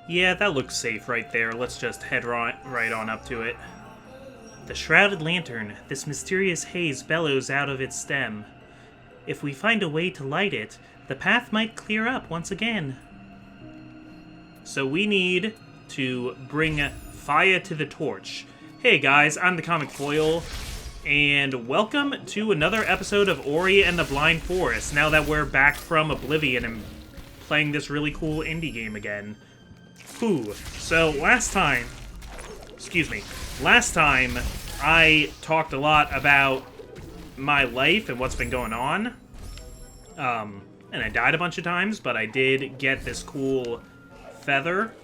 Yeah, that looks safe right there. Let's just head right on up to it. The shrouded lantern. This mysterious haze bellows out of its stem. If we find a way to light it, the path might clear up once again. So we need to bring fire to the torch. Hey guys, I'm the Comic Foil, and welcome to another episode of Ori and the Blind Forest, now that we're back from Oblivion and playing this really cool indie game again. Whew. So last time I talked a lot about my life and what's been going on. And I died a bunch of times, but I did get this cool feather,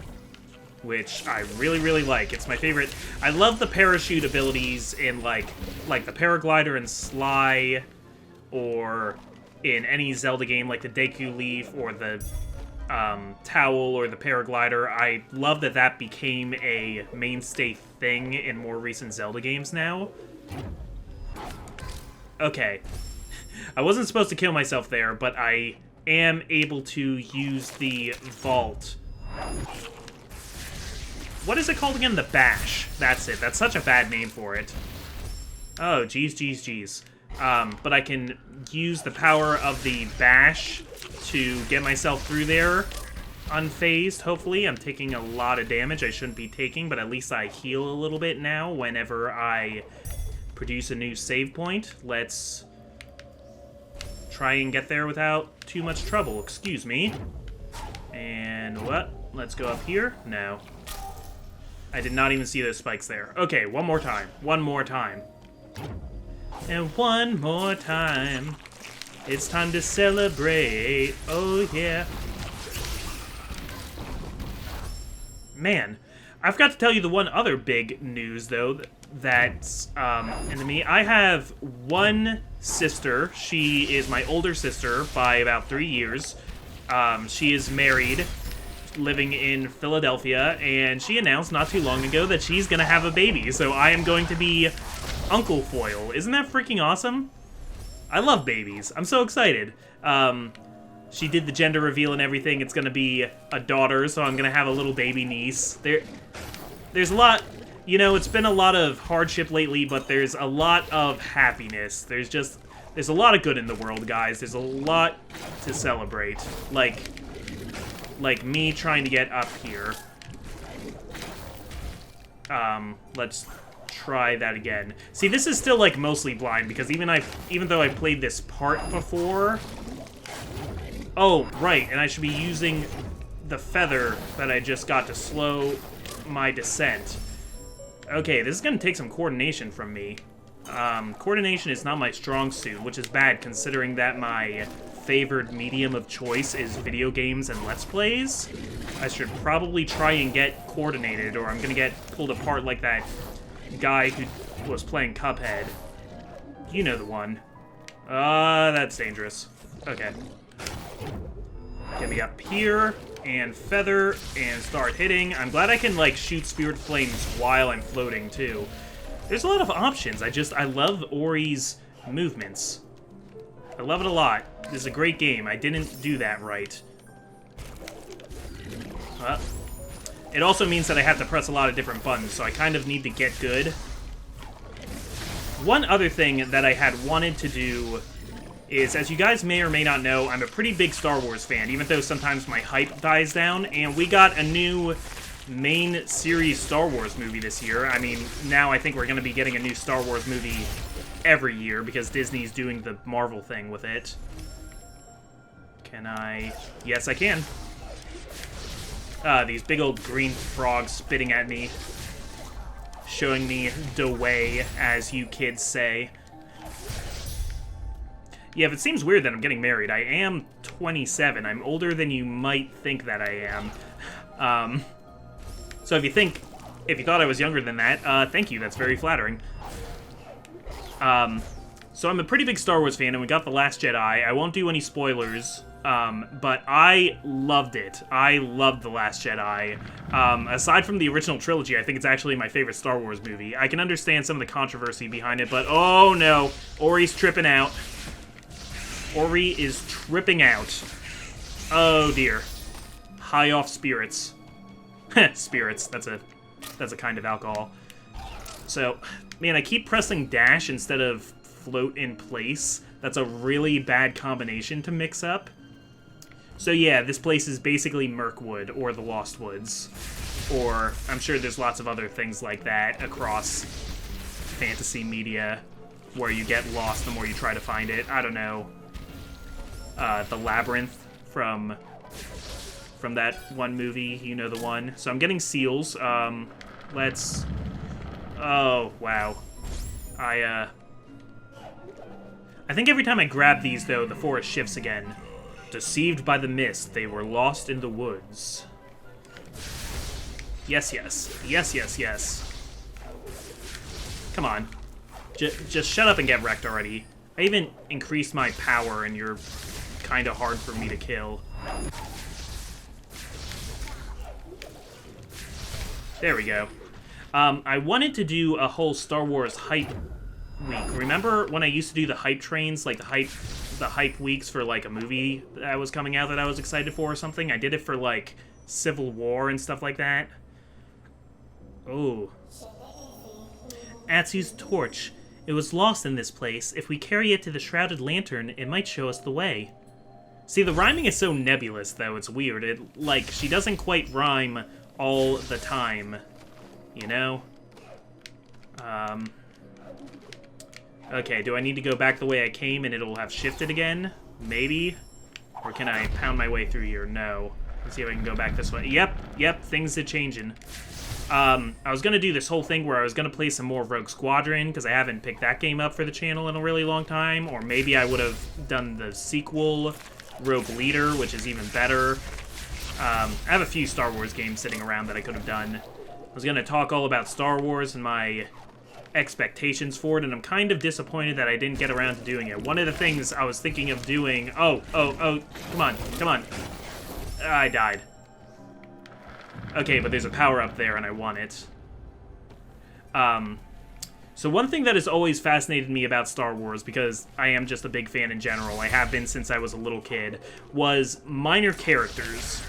which I really, really like. It's my favorite. I love the parachute abilities in like the paraglider in Sly, or in any Zelda game like the Deku Leaf or the towel or the paraglider. I love that that became a mainstay thing in more recent Zelda games now. Okay. I wasn't supposed to kill myself there, but I am able to use the vault. What is it called again? The bash. That's it. That's such a bad name for it. Oh, geez. But I can use the power of the bash to get myself through there unfazed, hopefully. I'm taking a lot of damage I shouldn't be taking, but at least I heal a little bit now whenever I produce a new save point. Let's try and get there without too much trouble. Excuse me. And what? Let's go up here. No. I did not even see those spikes there. Okay, one more time. One more time. And one more time. It's time to celebrate. Oh, yeah. Man, I forgot to tell you the one other big news, though, that's into me. I have one sister. She is my older sister by about 3 years. She is married, living in Philadelphia, and she announced not too long ago that she's gonna have a baby, so I am going to be Uncle Foil. Isn't that freaking awesome? I love babies. I'm so excited. She did the gender reveal and everything. It's gonna be a daughter, so I'm gonna have a little baby niece. There's a lot, you know, it's been a lot of hardship lately, but there's a lot of happiness. There's a lot of good in the world, guys. There's a lot to celebrate. Like me trying to get up here. Let's try that again. See, this is still like mostly blind because even though I played this part before. Oh, right, and I should be using the feather that I just got to slow my descent. Okay, this is gonna take some coordination from me. Coordination is not my strong suit, which is bad considering that my favored medium of choice is video games and Let's Plays. I should probably try and get coordinated, or I'm gonna get pulled apart like that guy who was playing Cuphead. You know the one. That's dangerous. Okay. Get me up here, and feather, and start hitting. I'm glad I can, like, shoot spirit flames while I'm floating, too. There's a lot of options. I love Ori's movements. I love it a lot. This is a great game. I didn't do that right. It also means that I have to press a lot of different buttons, so I kind of need to get good. One other thing that I had wanted to do is, as you guys may or may not know, I'm a pretty big Star Wars fan, even though sometimes my hype dies down, and we got a new main series Star Wars movie this year. I mean, now I think we're going to be getting a new Star Wars movie every year because Disney's doing the Marvel thing with it. Can I? Yes, I can. These big old green frogs spitting at me, showing me the way, as you kids say. Yeah, if it seems weird that I'm getting married, I am 27. I'm older than you might think that I am. So if you thought I was younger than that, thank you. That's very flattering. So I'm a pretty big Star Wars fan, and we got The Last Jedi. I won't do any spoilers, but I loved it. I loved The Last Jedi. Aside from the original trilogy, I think it's actually my favorite Star Wars movie. I can understand some of the controversy behind it, but oh no, Ori's tripping out. Ori is tripping out. Oh dear. High off spirits. Spirits. That's a kind of alcohol. So, man, I keep pressing dash instead of float in place. That's a really bad combination to mix up. So yeah, this place is basically Mirkwood, or the Lost Woods. Or, I'm sure there's lots of other things like that across fantasy media, where you get lost the more you try to find it. I don't know. The Labyrinth from that one movie, you know the one. So I'm getting seals. Let's... Oh, wow. I think every time I grab these, though, the forest shifts again. Deceived by the mist, they were lost in the woods. Yes, yes. Yes, yes, yes. Come on. Just shut up and get wrecked already. I even increased my power, and you're kind of hard for me to kill. There we go. I wanted to do a whole Star Wars hype week. Remember when I used to do the hype trains, like the hype weeks for like a movie that was coming out that I was excited for or something? I did it for like Civil War and stuff like that. Oh. Atsu's torch. It was lost in this place. If we carry it to the Shrouded Lantern, it might show us the way. See, the rhyming is so nebulous, though. It's weird. Like, she doesn't quite rhyme all the time. You know? Okay, do I need to go back the way I came and it'll have shifted again? Maybe? Or can I pound my way through here? No. Let's see if I can go back this way. Yep, things are changing. I was gonna do this whole thing where I was gonna play some more Rogue Squadron, because I haven't picked that game up for the channel in a really long time, or maybe I would have done the sequel, Rogue Leader, which is even better. I have a few Star Wars games sitting around that I could have done. I was gonna talk all about Star Wars and my expectations for it, and I'm kind of disappointed that I didn't get around to doing it. One of the things I was thinking of doing... Oh, come on. I died. Okay, but there's a power up there, and I want it. So one thing that has always fascinated me about Star Wars, because I am just a big fan in general, I have been since I was a little kid, was minor characters.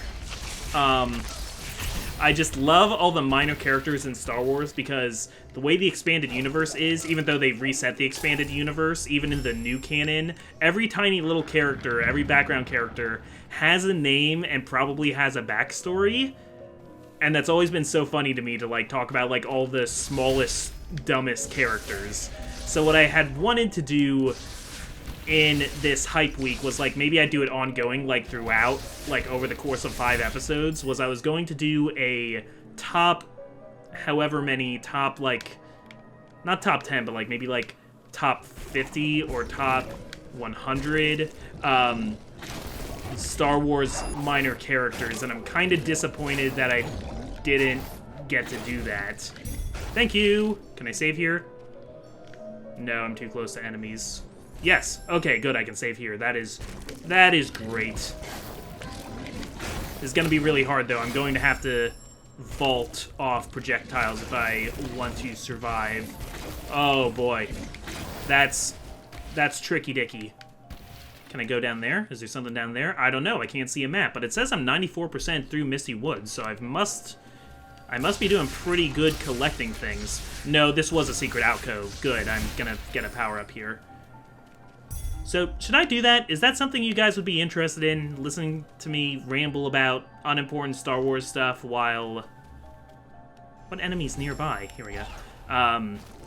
I just love all the minor characters in Star Wars, because the way the expanded universe is, even though they've reset the expanded universe, even in the new canon, every tiny little character, every background character, has a name and probably has a backstory. And that's always been so funny to me to, like, talk about, like, all the smallest, dumbest characters. So what I had wanted to do in this hype week was, like, maybe I'd do it ongoing, like, throughout, like, over the course of 5 episodes, was I was going to do a top, however many, top, like, not top 10, but, like, maybe, like, top 50 or top 100, Star Wars minor characters, and I'm kind of disappointed that I didn't get to do that. Thank you! Can I save here? No, I'm too close to enemies. Yes! Okay, good, I can save here. That is great. This is gonna be really hard, though. I'm going to have to vault off projectiles if I want to survive. Oh, boy. That's tricky-dicky. Can I go down there? Is there something down there? I don't know. I can't see a map, but it says I'm 94% through Misty Woods, so I must be doing pretty good collecting things. No, this was a secret alcove. Good, I'm gonna get a power up here. So, should I do that? Is that something you guys would be interested in? Listening to me ramble about unimportant Star Wars stuff while... What enemy's nearby? Here we go.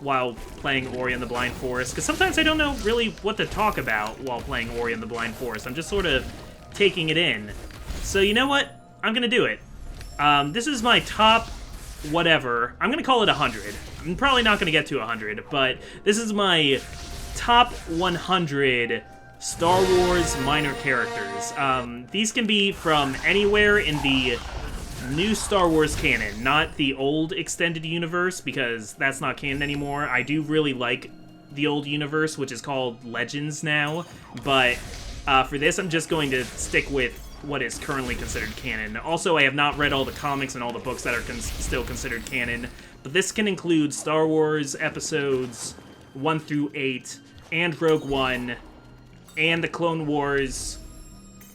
While playing Ori and the Blind Forest, because sometimes I don't know really what to talk about while playing Ori and the Blind Forest. I'm just sort of taking it in. So you know what? I'm gonna do it. This is my top whatever. I'm gonna call it 100. I'm probably not gonna get to 100, but this is my top 100 Star Wars minor characters. These can be from anywhere in the new Star Wars canon, not the old extended universe, because that's not canon anymore. I do really like the old universe, which is called Legends now, but for this I'm just going to stick with what is currently considered canon. Also, I have not read all the comics and all the books that are still considered canon, but this can include Star Wars episodes 1 through 8, and Rogue One, and the Clone Wars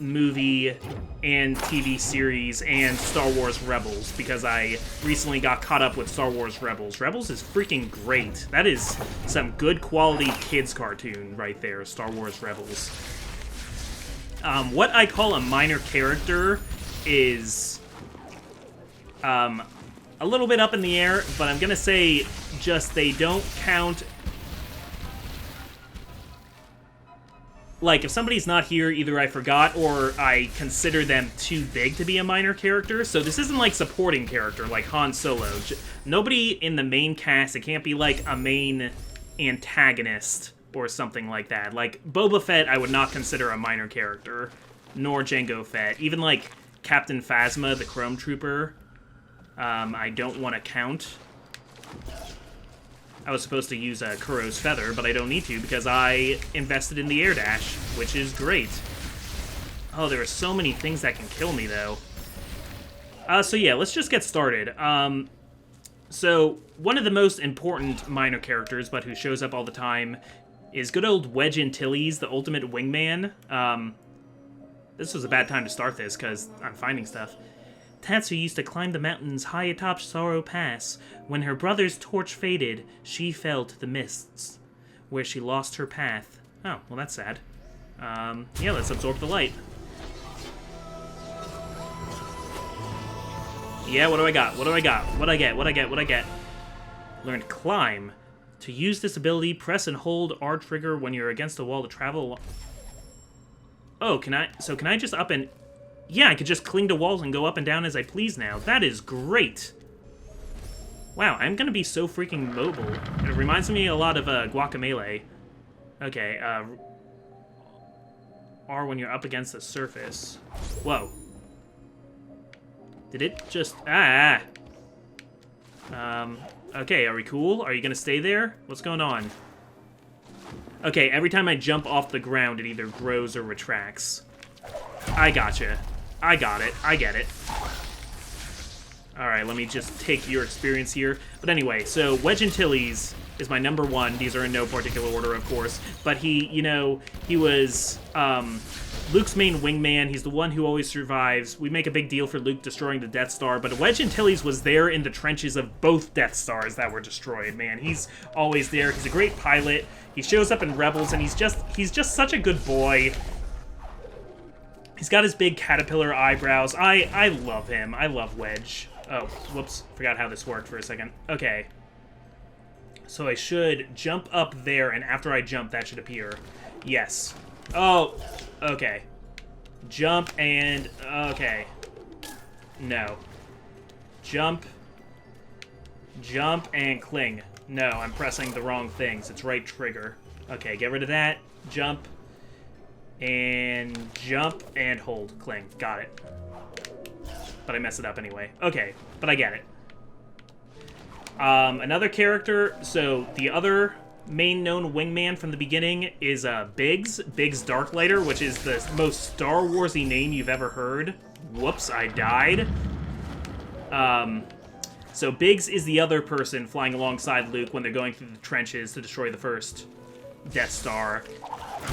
movie and TV series and Star Wars Rebels, because I recently got caught up with Star Wars Rebels. Rebels is freaking great. That is some good quality kids cartoon right there, Star Wars Rebels. What I call a minor character is a little bit up in the air, but I'm gonna say just they don't count. Like, if somebody's not here, either I forgot or I consider them too big to be a minor character. So this isn't like supporting character, like Han Solo. Nobody in the main cast, it can't be like a main antagonist or something like that. Like, Boba Fett I would not consider a minor character, nor Jango Fett. Even like Captain Phasma, the Chrome Trooper, I don't want to count. I was supposed to use a Kuro's Feather, but I don't need to because I invested in the air dash, which is great. Oh, there are so many things that can kill me, though. So yeah, let's just get started. So one of the most important minor characters, but who shows up all the time, is good old Wedge Antilles, the ultimate wingman. This was a bad time to start this, because I'm finding stuff. Tatsu used to climb the mountains high atop Sorrow Pass. When her brother's torch faded, she fell to the mists, where she lost her path. Oh, well that's sad. Yeah, let's absorb the light. Yeah, what do I got? What do I got? What I get? What I get? What I get? Learned Climb. To use this ability, press and hold R trigger when you're against a wall to travel. Oh, can I just up and... Yeah, I could just cling to walls and go up and down as I please now. That is great. Wow, I'm gonna be so freaking mobile. It reminds me a lot of Guacamelee. Okay, R when you're up against the surface. Whoa. Did it just... Ah! Okay, are we cool? Are you gonna stay there? What's going on? Okay, every time I jump off the ground, it either grows or retracts. I gotcha. I got it. I get it. Alright, let me just take your experience here. But anyway, so Wedge Antilles is my number one. These are in no particular order, of course. But he, you know, he was Luke's main wingman. He's the one who always survives. We make a big deal for Luke destroying the Death Star, but Wedge Antilles was there in the trenches of both Death Stars that were destroyed, man. He's always there. He's a great pilot. He shows up in Rebels, and he's just such a good boy. He's got his big caterpillar eyebrows. I love him. I love Wedge. Oh, whoops. Forgot how this worked for a second. Okay. So I should jump up there, and after I jump, that should appear. Yes. Oh, okay. Jump and... Okay. No. Jump. Jump and cling. No, I'm pressing the wrong things. It's right trigger. Okay, get rid of that. Jump. And jump and hold. Cling. Got it. But I messed it up anyway. Okay, but I get it. Another character, so the other main known wingman from the beginning is Biggs Darklighter, which is the most Star Wars-y name you've ever heard. Whoops, I died. So Biggs is the other person flying alongside Luke when they're going through the trenches to destroy the first Death Star.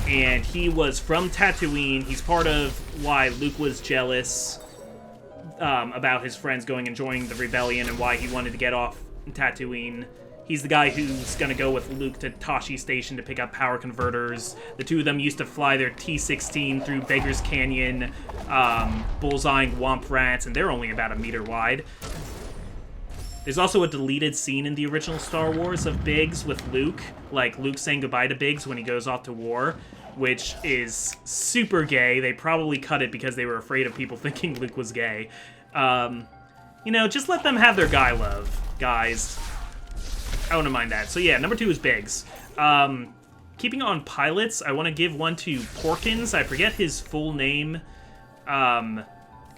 And he was from Tatooine. He's part of why Luke was jealous about his friends going and joining the rebellion and why he wanted to get off Tatooine. He's the guy who's going to go with Luke to Tashi Station to pick up power converters. The two of them used to fly their T-16 through Beggar's Canyon, bullseyeing womp rats, and they're only about a meter wide. There's also a deleted scene in the original Star Wars of Biggs with Luke, like Luke saying goodbye to Biggs when he goes off to war, which is super gay. They probably cut it because they were afraid of people thinking Luke was gay. You know, just let them have their guy love, guys. I wouldn't mind that. So yeah, number 2 is Biggs. Keeping on pilots, I want to give one to Porkins. I forget his full name, but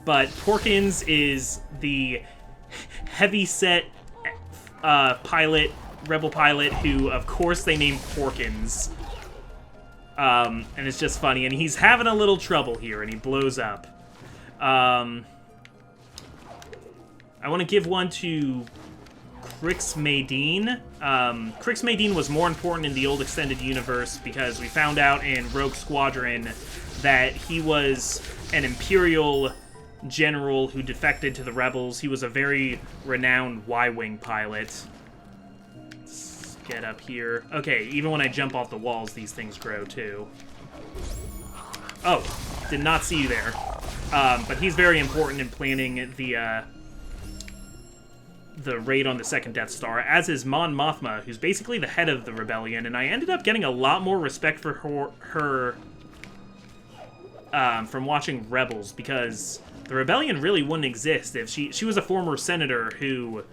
Porkins is the heavy-set pilot, rebel pilot, who, of course, they named Porkins. And it's just funny. And he's having a little trouble here, and he blows up. I want to give one to Crix Madine. Crix Madine was more important in the old extended universe because we found out in Rogue Squadron that he was an Imperial general who defected to the rebels. He was a very renowned Y-Wing pilot. Let's get up here. Okay, even when I jump off the walls, these things grow too. Oh, did not see you there. But he's very important in planning the raid on the second Death Star, as is Mon Mothma, who's basically the head of the rebellion, and I ended up getting a lot more respect for her from watching Rebels, because the rebellion really wouldn't exist if she was a former senator who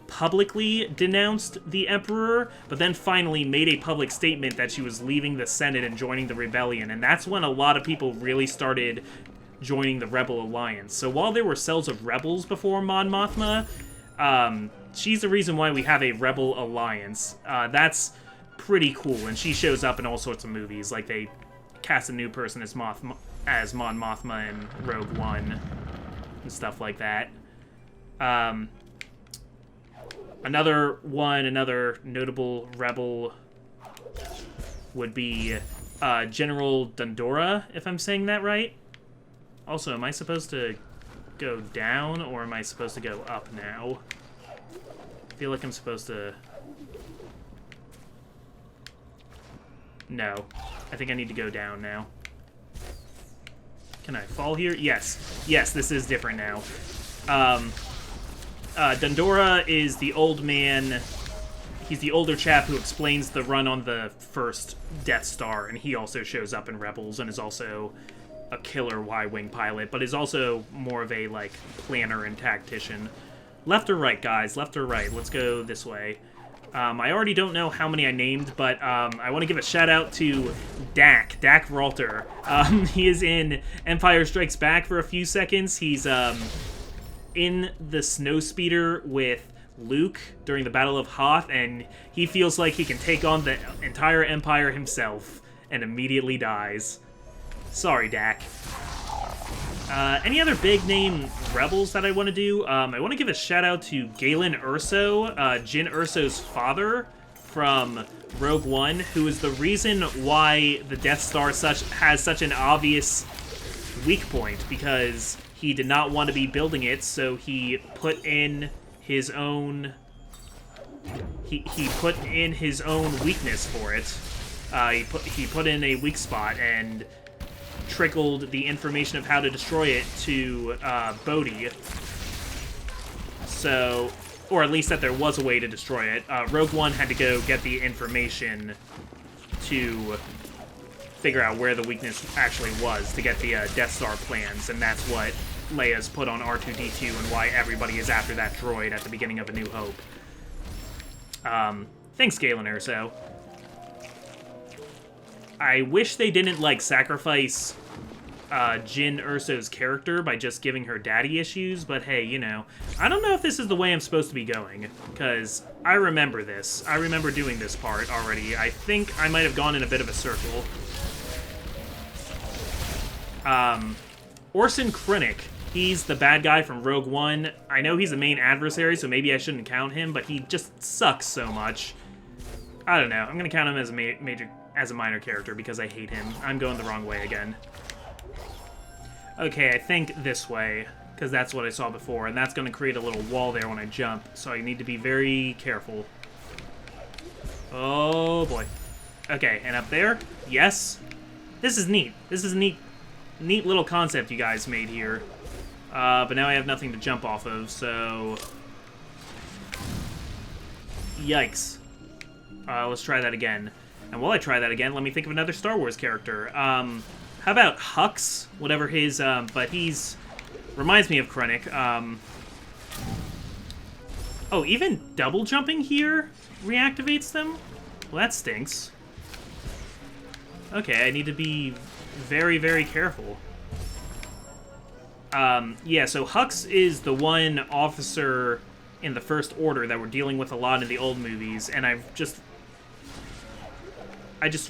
publicly denounced the Emperor, but then finally made a public statement that she was leaving the Senate and joining the rebellion, and that's when a lot of people really started joining the Rebel Alliance. So while there were cells of rebels before Mon Mothma, she's the reason why we have a Rebel Alliance. That's pretty cool, and she shows up in all sorts of movies, like they cast a new person as Mon Mothma in Rogue One and stuff like that. Another notable Rebel would be General Dundora, if I'm saying that right. Also, am I supposed to go down, or am I supposed to go up now? I feel like I'm supposed to... No. I think I need to go down now. Can I fall here? Yes. Yes, this is different now. Dundora is the old man. He's the older chap who explains the run on the first Death Star, and he also shows up in Rebels and is also a killer Y-Wing pilot, but is also more of a, like, planner and tactician. Left or right, guys? Left or right? Let's go this way. I already don't know how many I named, but I want to give a shout-out to Dak Ralter. He is in Empire Strikes Back for a few seconds. He's in the snowspeeder with Luke during the Battle of Hoth, and he feels like he can take on the entire Empire himself and immediately dies. Sorry, Dak. Any other big-name Rebels that I want to do? I want to give a shout-out to Galen Erso, Jyn Erso's father from Rogue One, who is the reason why the Death Star has such an obvious weak point, because he did not want to be building it, so he put in his own... He put in his own weakness for it. He put in a weak spot, and trickled the information of how to destroy it to Bodhi. So, or at least that there was a way to destroy it. Rogue One had to go get the information to figure out where the weakness actually was to get the Death Star plans, and that's what Leia's put on R2-D2 and why everybody is after that droid at the beginning of A New Hope. Thanks, Galen Erso. I wish they didn't, like, sacrifice Jyn Erso's character by just giving her daddy issues, but hey, you know, I don't know if this is the way I'm supposed to be going, because I remember this. I remember doing this part already. I think I might have gone in a bit of a circle. Orson Krennic, he's the bad guy from Rogue One. I know he's the main adversary, so maybe I shouldn't count him, but he just sucks so much. I don't know. I'm gonna count him as a minor character because I hate him. I'm going the wrong way again. Okay, I think this way, because that's what I saw before, and that's going to create a little wall there when I jump, so I need to be very careful. Oh, boy. Okay, and up there? Yes. This is neat. This is a neat little concept you guys made here. But now I have nothing to jump off of, so... Yikes. Let's try that again. And while I try that again, let me think of another Star Wars character. How about Hux? Whatever his, but he's... Reminds me of Krennic. Oh, even double jumping here reactivates them? Well, that stinks. Okay, I need to be very, very careful. Yeah, so Hux is the one officer in the First Order that we're dealing with a lot in the old movies, and I just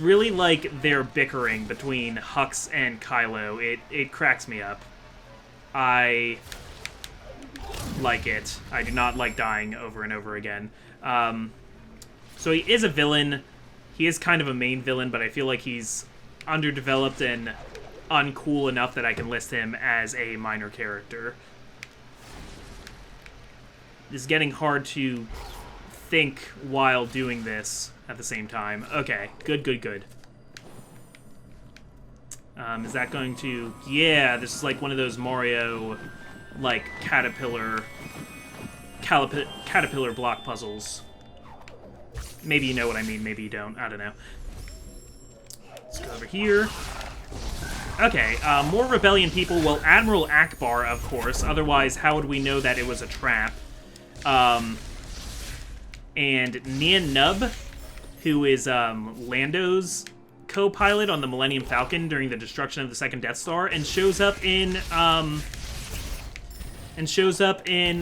really like their bickering between Hux and Kylo. It cracks me up. I like it. I do not like dying over and over again. So he is a villain. He is kind of a main villain, but I feel like he's underdeveloped and uncool enough that I can list him as a minor character. It's getting hard to think while doing this at the same time. Okay, good, good, good. Is that going to... Yeah, this is like one of those Mario, like, caterpillar block puzzles. Maybe you know what I mean, maybe you don't. I don't know. Let's go over here. Okay, more rebellion people. Well, Admiral Akbar, of course. Otherwise, how would we know that it was a trap? And Nien Nub, who is Lando's co-pilot on the Millennium Falcon during the destruction of the second Death Star, and shows up in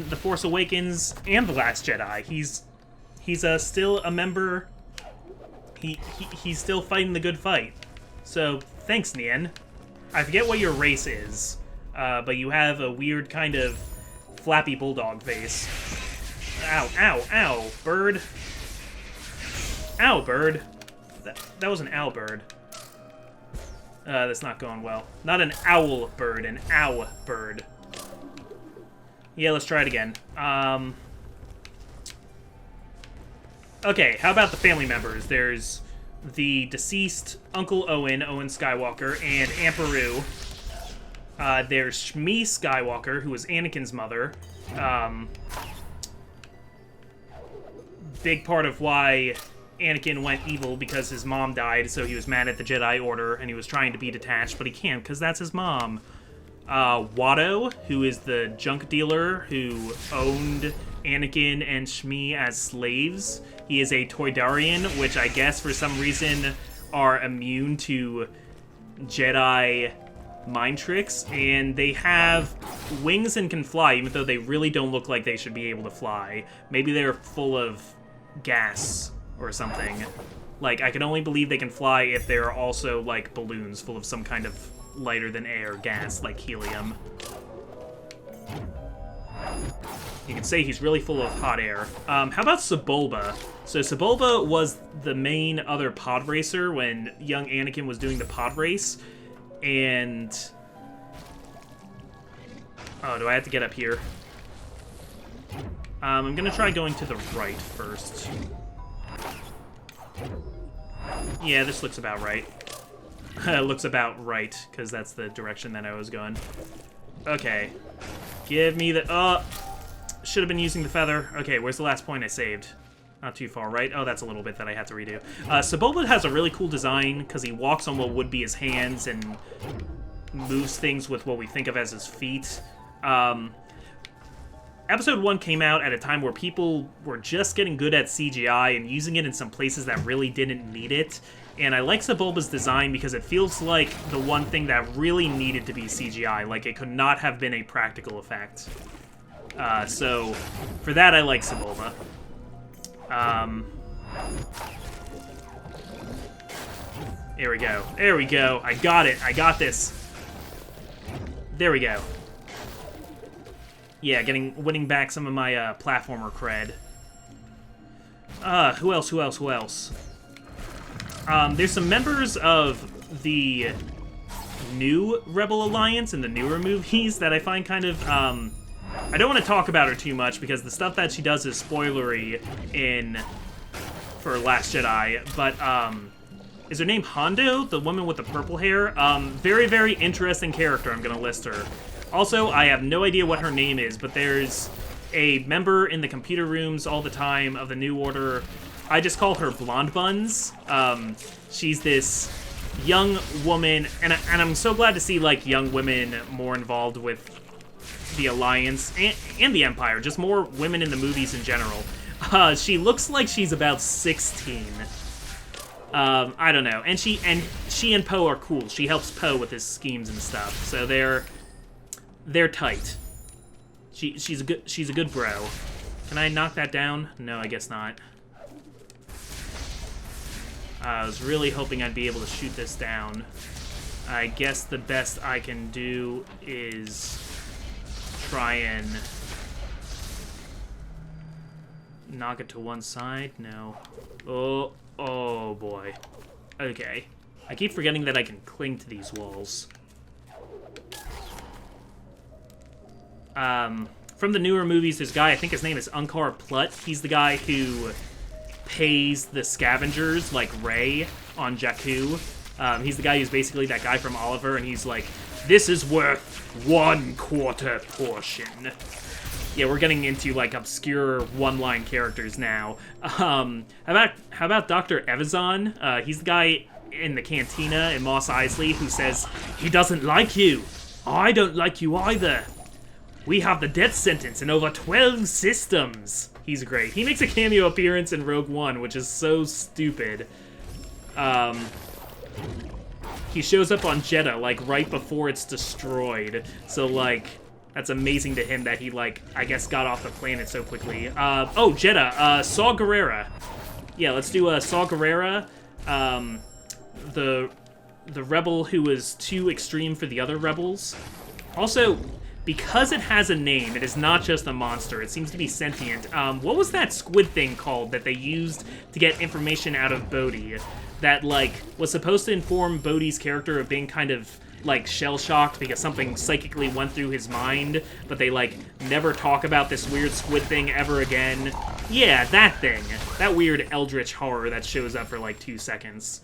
The Force Awakens and The Last Jedi. He's still a member. He's still fighting the good fight. So thanks, Nien. I forget what your race is, but you have a weird kind of flappy bulldog face. Ow, ow, ow, bird. Ow, bird. That was an owl bird. That's not going well. Not an owl bird, an ow bird. Yeah, let's try it again. Okay, how about the family members? There's the deceased Uncle Owen Skywalker, and Aunt Beru. There's Shmi Skywalker, who was Anakin's mother. Big part of why Anakin went evil because his mom died, so he was mad at the Jedi Order, and he was trying to be detached, but he can't, because that's his mom. Watto, who is the junk dealer who owned Anakin and Shmi as slaves. He is a Toydarian, which I guess for some reason are immune to Jedi mind tricks, and they have wings and can fly, even though they really don't look like they should be able to fly. Maybe they're full of gas or something. Like, I can only believe they can fly if they're also, like, balloons full of some kind of lighter-than-air gas, like helium. You can say he's really full of hot air. How about Sebulba? So Sebulba was the main other pod racer when young Anakin was doing the pod race, and... Oh, do I have to get up here? I'm gonna try going to the right first. Yeah, this looks about right. Looks about right, because that's the direction that I was going. Okay. Give me the... should have been using the feather. Okay, where's the last point I saved? Not too far, right? Oh, that's a little bit that I have to redo. Sebulba has a really cool design, because he walks on what would be his hands and moves things with what we think of as his feet. Episode 1 came out at a time where people were just getting good at CGI and using it in some places that really didn't need it. And I like Sebulba's design because it feels like the one thing that really needed to be CGI. Like, it could not have been a practical effect. So, for that, I like Sebulba. There we go. There we go. I got it. I got this. There we go. Yeah, winning back some of my platformer cred. Who else? Who else? Who else? There's some members of the new Rebel Alliance in the newer movies that I find kind of, I don't want to talk about her too much because the stuff that she does is spoilery for Last Jedi, but, is her name Hondo, the woman with the purple hair? Very, very interesting character, I'm gonna list her. Also, I have no idea what her name is, but there's a member in the computer rooms all the time of the New Order. I just call her Blonde Buns. She's this young woman, and I'm so glad to see, like, young women more involved with the Alliance and the Empire, just more women in the movies in general. She looks like she's about 16. I don't know. And she and Poe are cool. She helps Poe with his schemes and stuff. So they're tight. She's a good bro. Can I knock that down? No, I guess not. I was really hoping I'd be able to shoot this down. I guess the best I can do is try and knock it to one side. No. Oh boy. Okay. I keep forgetting that I can cling to these walls. from the newer movies, this guy, I think his name is Unkar Plutt. He's the guy who pays the scavengers, like Rey on Jakku. He's the guy who's basically that guy from Oliver, and he's like, this is worth 1/4 portion. Yeah, we're getting into, like, obscure one-line characters now. How about Dr. Evazan? He's the guy in the cantina in Mos Eisley who says, he doesn't like you. I don't like you either. We have the death sentence in over 12 systems. He's great. He makes a cameo appearance in Rogue One, which is so stupid. He shows up on Jeddah, like, right before it's destroyed. So, like, that's amazing to him that he, like, I guess got off the planet so quickly. Oh, Jeddah, Saw Gerrera. Yeah, let's do Saw Gerrera. The rebel who was too extreme for the other rebels. Also, because it has a name, it is not just a monster. It seems to be sentient. What was that squid thing called that they used to get information out of Bodhi? That, like, was supposed to inform Bodhi's character of being kind of, like, shell-shocked because something psychically went through his mind, but they, like, never talk about this weird squid thing ever again. Yeah, that thing. That weird eldritch horror that shows up for, like, 2 seconds.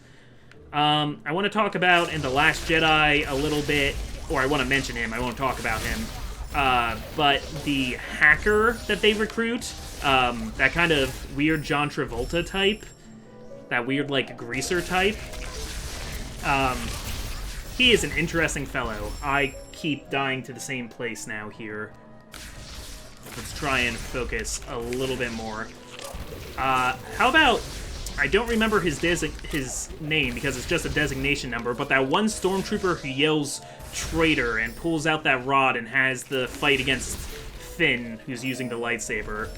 I want to talk about, in The Last Jedi, a little bit, or I want to mention him, I won't talk about him, but the hacker that they recruit, that kind of weird John Travolta type, that weird, like, greaser type, he is an interesting fellow. I keep dying to the same place now here. Let's try and focus a little bit more. How about... I don't remember his name because it's just a designation number, but that one stormtrooper who yells traitor and pulls out that rod and has the fight against Finn, who's using the lightsaber.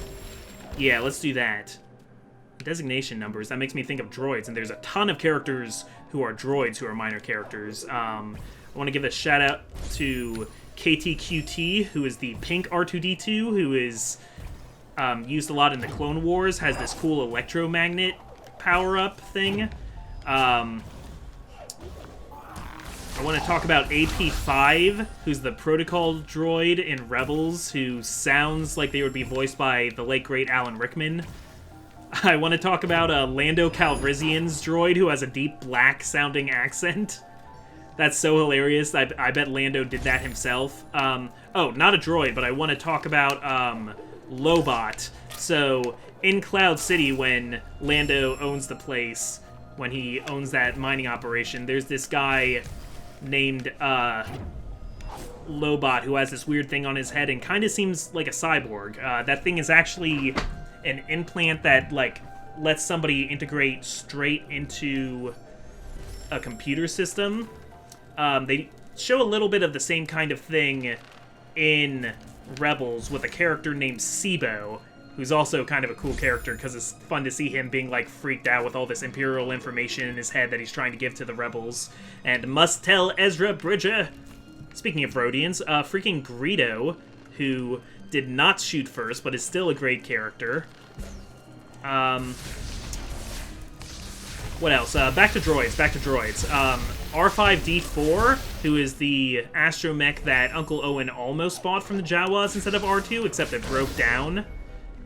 Yeah, let's do that. Designation numbers, that makes me think of droids, and there's a ton of characters who are droids who are minor characters. I want to give a shout out to KTQT, who is the pink R2-D2, who is used a lot in the Clone Wars, has this cool electromagnet power-up thing. I want to talk about AP5, who's the protocol droid in Rebels, who sounds like they would be voiced by the late great Alan Rickman. I want to talk about Lando Calrissian's droid, who has a deep black-sounding accent. That's so hilarious. I bet Lando did that himself. Oh, not a droid, but I want to talk about Lobot. So, in Cloud City, when Lando owns the place, when he owns that mining operation, there's this guy named Lobot who has this weird thing on his head and kind of seems like a cyborg. That thing is actually an implant that, like, lets somebody integrate straight into a computer system. They show a little bit of the same kind of thing in Rebels with a character named Sibo, who's also kind of a cool character because it's fun to see him being, like, freaked out with all this Imperial information in his head that he's trying to give to the Rebels. And must tell Ezra Bridger. Speaking of Rhodians, freaking Greedo, who did not shoot first, but is still a great character. What else? Back to droids. R5-D4, who is the astromech that Uncle Owen almost bought from the Jawas instead of R2, except it broke down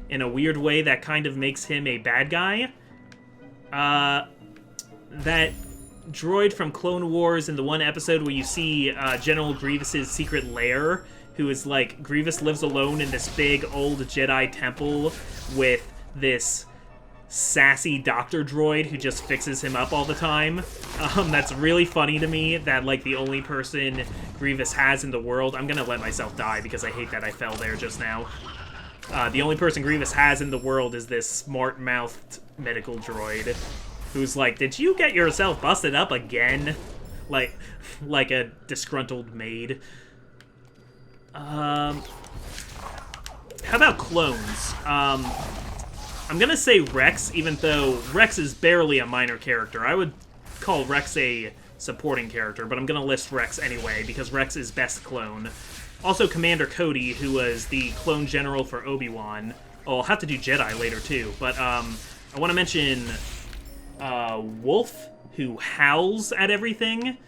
in a weird way that kind of makes him a bad guy. That droid from Clone Wars in the one episode where you see General Grievous's secret lair, who is like, Grievous lives alone in this big old Jedi temple with this sassy doctor droid who just fixes him up all the time. That's really funny to me that, like, the only person Grievous has in the world... I'm gonna let myself die because I hate that I fell there just now. The only person Grievous has in the world is this smart-mouthed medical droid who's like, did you get yourself busted up again? Like a disgruntled maid. How about clones? I'm gonna say Rex, even though Rex is barely a minor character. I would call Rex a supporting character, but I'm gonna list Rex anyway, because Rex is best clone. Also Commander Cody, who was the clone general for Obi-Wan. Oh, I'll have to do Jedi later too, but I want to mention Wolf, who howls at everything.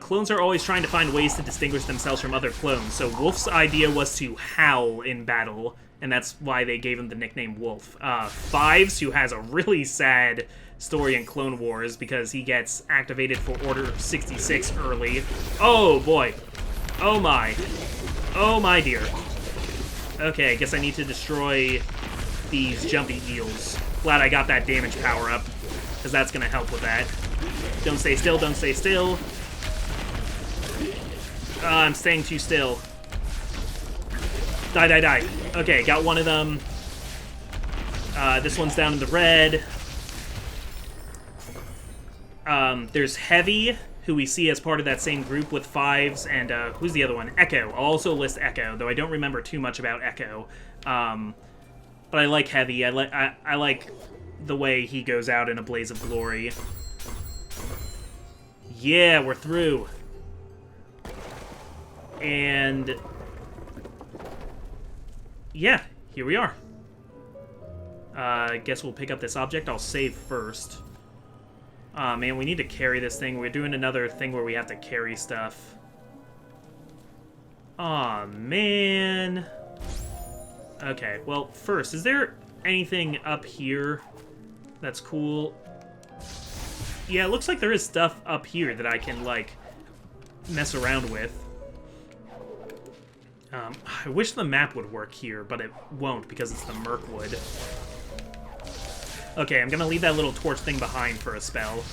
clones are always trying to find ways to distinguish themselves from other clones, so Wolf's idea was to howl in battle, and that's why they gave him the nickname Wolf. Fives, who has a really sad story in Clone Wars because he gets activated for Order 66 early. Oh, boy. Oh, my. Oh, my dear. Okay, I guess I need to destroy these jumpy eels. Glad I got that damage power up, because that's going to help with that. Don't stay still, don't stay still. I'm staying too still. Die, die, die. Okay, got one of them. This one's down in the red. There's Heavy, who we see as part of that same group with Fives, and who's the other one? Echo. I'll also list Echo, though I don't remember too much about Echo. But I like Heavy. I like the way he goes out in a blaze of glory. Yeah, we're through. And yeah, here we are. I guess we'll pick up this object. I'll save first. Man, we need to carry this thing. We're doing another thing where we have to carry stuff. Aw, man. Okay, well, first, is there anything up here that's cool? Yeah, it looks like there is stuff up here that I can, like, mess around with. I wish the map would work here, but it won't because it's the Mirkwood. Okay, I'm gonna leave that little torch thing behind for a spell.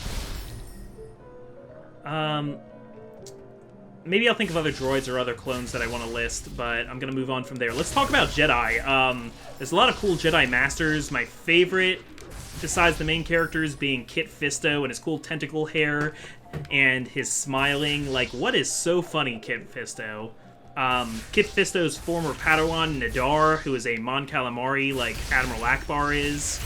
Maybe I'll think of other droids or other clones that I want to list, but I'm gonna move on from there. Let's talk about Jedi. There's a lot of cool Jedi Masters. My favorite, besides the main characters, being Kit Fisto and his cool tentacle hair and his smiling. Like, what is so funny, Kit Fisto? Kit Fisto's former Padawan, Nadar, who is a Mon Calamari like Admiral Akbar is.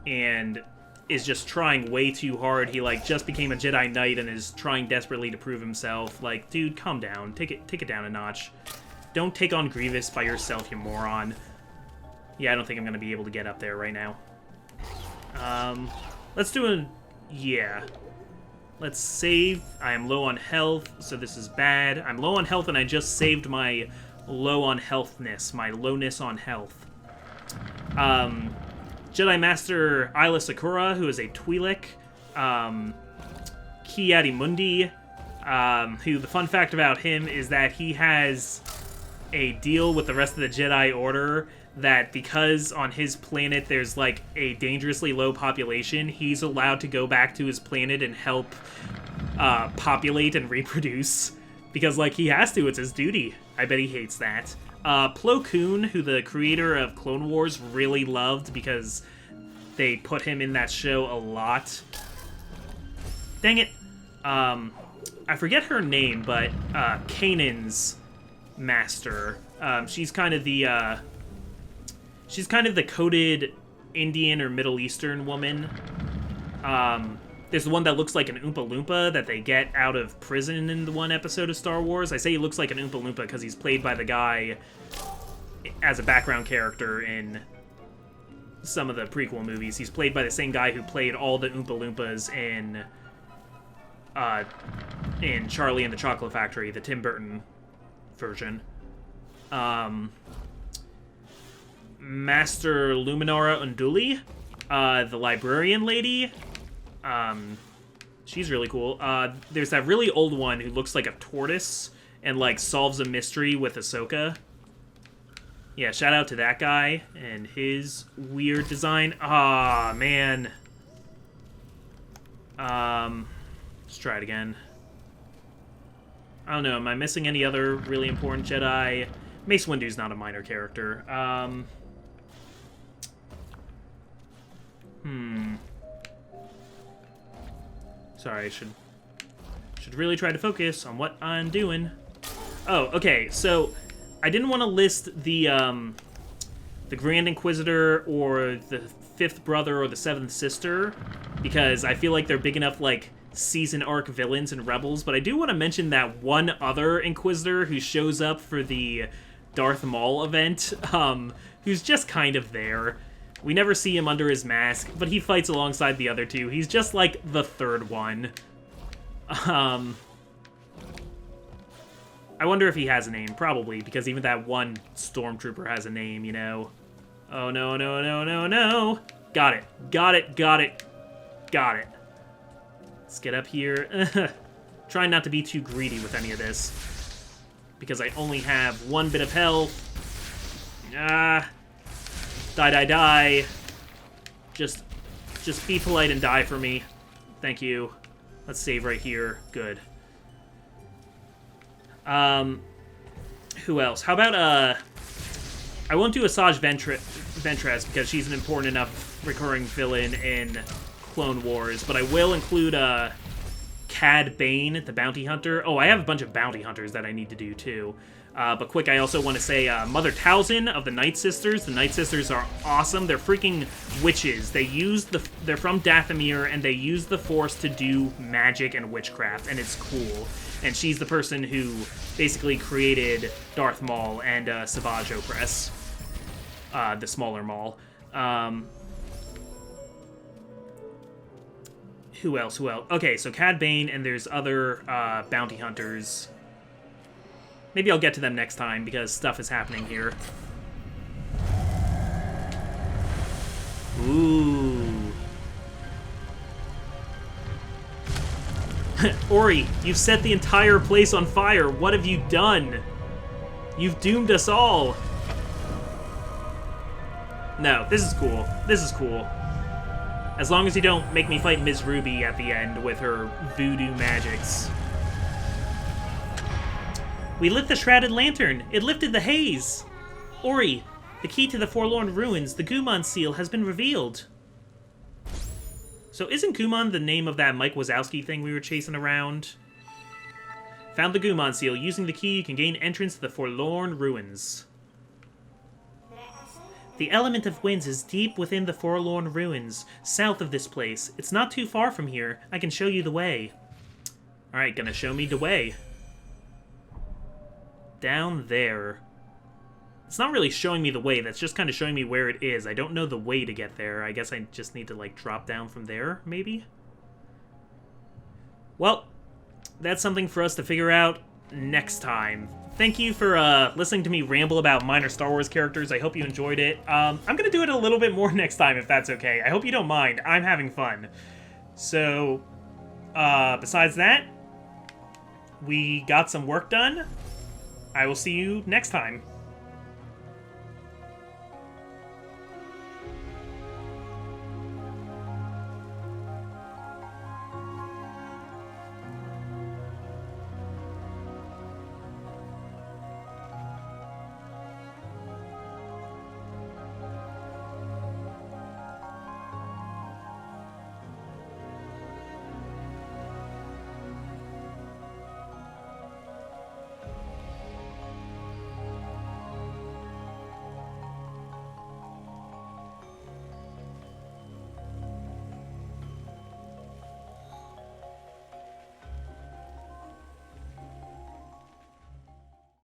And is just trying way too hard. He, like, just became a Jedi Knight and is trying desperately to prove himself. Like, dude, calm down. Take it down a notch. Don't take on Grievous by yourself, you moron. Yeah, I don't think I'm gonna be able to get up there right now. Let's do a... yeah. Let's save. I am low on health, so this is bad. I'm low on health, and I just saved my low on healthness, my lowness on health. Jedi Master Isla Sakura, who is a Twi'lek. Ki-Adi-Mundi, who, the fun fact about him is that he has a deal with the rest of the Jedi Order that because on his planet there's, like, a dangerously low population, he's allowed to go back to his planet and help populate and reproduce. Because, like, he has to. It's his duty. I bet he hates that. Plo Koon, who the creator of Clone Wars really loved because they put him in that show a lot. Dang it. I forget her name, but Kanan's master. She's kind of the coded Indian or Middle Eastern woman. There's the one that looks like an Oompa Loompa that they get out of prison in the one episode of Star Wars. I say he looks like an Oompa Loompa because he's played by the guy as a background character in some of the prequel movies. He's played by the same guy who played all the Oompa Loompas in Charlie and the Chocolate Factory, the Tim Burton version. Master Luminara Unduli, the librarian lady. She's really cool. There's that really old one who looks like a tortoise and, like, solves a mystery with Ahsoka. Yeah, shout out to that guy and his weird design. Ah, man. Let's try it again. I don't know, am I missing any other really important Jedi? Mace Windu's not a minor character. Sorry, I should really try to focus on what I'm doing. Oh, okay, so I didn't want to list the Grand Inquisitor or the Fifth Brother or the Seventh Sister because I feel like they're big enough, like, season arc villains in Rebels, but I do want to mention that one other Inquisitor who shows up for the Darth Maul event, who's just kind of there. We never see him under his mask, but he fights alongside the other two. He's just like the third one. I wonder if he has a name. Probably, because even that one stormtrooper has a name, you know. Oh, no, no, no, no, no. Got it. Got it, got it, got it. Let's get up here. Try not to be too greedy with any of this, because I only have one bit of health. Die, die, die. Just be polite and die for me. Thank you. Let's save right here. Good. Who else? How about, I won't do Asajj Ventress because she's an important enough recurring villain in Clone Wars, but I will include, Cad Bane, the bounty hunter. Oh, I have a bunch of bounty hunters that I need to do, too. But quick, I also want to say Mother Talzin of the Night Sisters. The Night Sisters are awesome. They're freaking witches. They're from Dathomir, and they use the Force to do magic and witchcraft, and it's cool. And she's the person who basically created Darth Maul and Savage Opress, the smaller Maul. Who else? Who else? Okay, so Cad Bane, and there's other bounty hunters. Maybe I'll get to them next time, because stuff is happening here. Ooh. Ori, you've set the entire place on fire. What have you done? You've doomed us all. No, this is cool. This is cool. As long as you don't make me fight Ms. Ruby at the end with her voodoo magics. We lit the shrouded lantern. It lifted the haze. Ori, the key to the Forlorn Ruins, the Gumon seal, has been revealed. So isn't Gumon the name of that Mike Wazowski thing we were chasing around? Found the Gumon seal. Using the key, you can gain entrance to the Forlorn Ruins. The element of winds is deep within the Forlorn Ruins, south of this place. It's not too far from here. I can show you the way. Alright, gonna show me the way. Down there. It's not really showing me the way, that's just kind of showing me where it is. I don't know the way to get there. I guess I just need to, like, drop down from there, maybe? Well, that's something for us to figure out next time. Thank you for listening to me ramble about minor Star Wars characters. I hope you enjoyed it. I'm going to do it a little bit more next time, if that's okay. I hope you don't mind. I'm having fun. So, besides that, we got some work done. I will see you next time.